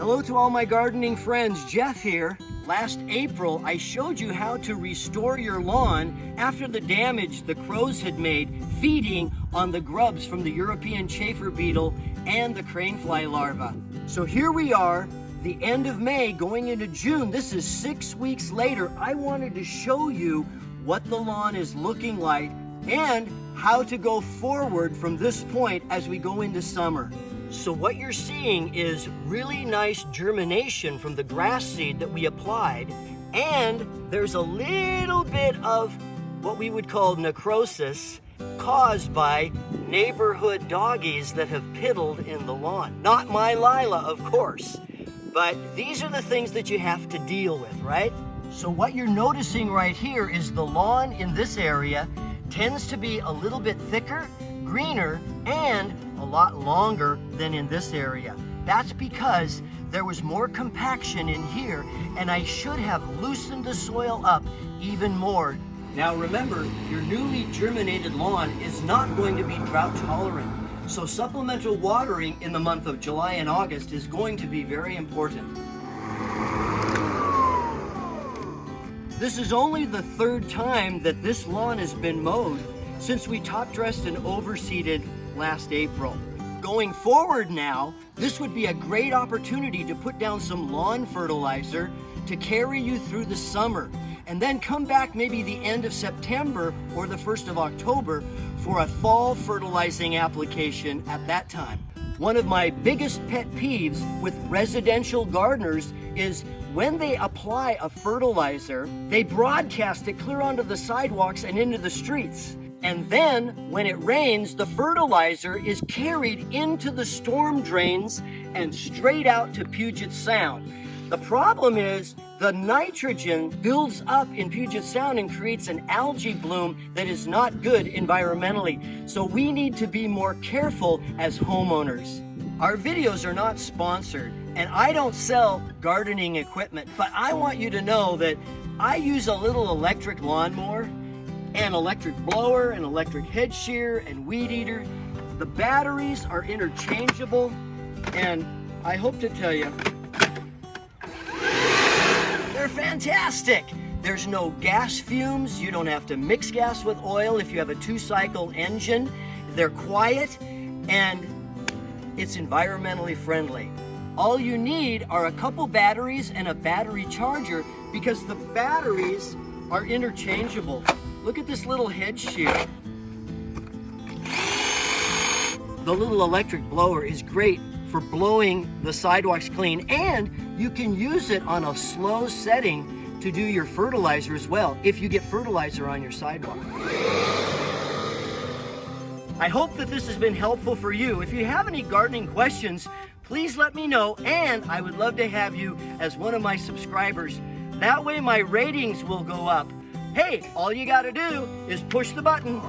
Hello to all my gardening friends, Jeff here. Last April, I showed you how to restore your lawn after the damage the crows had made feeding on the grubs from the European chafer beetle and the cranefly larva. So here we are, the end of May going into June. This is 6 weeks later. I wanted to show you what the lawn is looking like and how to go forward from this point as we go into summer. So what you're seeing is really nice germination from the grass seed that we applied, and there's a little bit of what we would call necrosis caused by neighborhood doggies that have piddled in the lawn. Not my Lila, of course, but these are the things that you have to deal with, right? So what you're noticing right here is the lawn in this area tends to be a little bit thicker, greener, and a lot longer than in this area. That's because there was more compaction in here, and I should have loosened the soil up even more. Now remember, your newly germinated lawn is not going to be drought tolerant, so supplemental watering in the month of July and August is going to be very important. This is only the third time that this lawn has been mowed since we top dressed and overseeded last April. Going forward now, this would be a great opportunity to put down some lawn fertilizer to carry you through the summer, and then come back maybe the end of September or the 1st of October for a fall fertilizing application at that time. One of my biggest pet peeves with residential gardeners is when they apply a fertilizer, they broadcast it clear onto the sidewalks and into the streets. And then, when it rains, the fertilizer is carried into the storm drains and straight out to Puget Sound. The problem is the nitrogen builds up in Puget Sound and creates an algae bloom that is not good environmentally. So we need to be more careful as homeowners. Our videos are not sponsored, and I don't sell gardening equipment, but I want you to know that I use a little electric lawnmower, an electric blower, an electric head shear, and weed eater. The batteries are interchangeable, and I hope to tell you, they're fantastic. There's no gas fumes. You don't have to mix gas with oil if you have a 2-cycle engine. They're quiet, and it's environmentally friendly. All you need are a couple batteries and a battery charger because the batteries are interchangeable. Look at this little head shear. The little electric blower is great for blowing the sidewalks clean, and you can use it on a slow setting to do your fertilizer as well if you get fertilizer on your sidewalk. I hope that this has been helpful for you. If you have any gardening questions, please let me know, and I would love to have you as one of my subscribers. That way my ratings will go up. Hey, all you gotta do is push the button.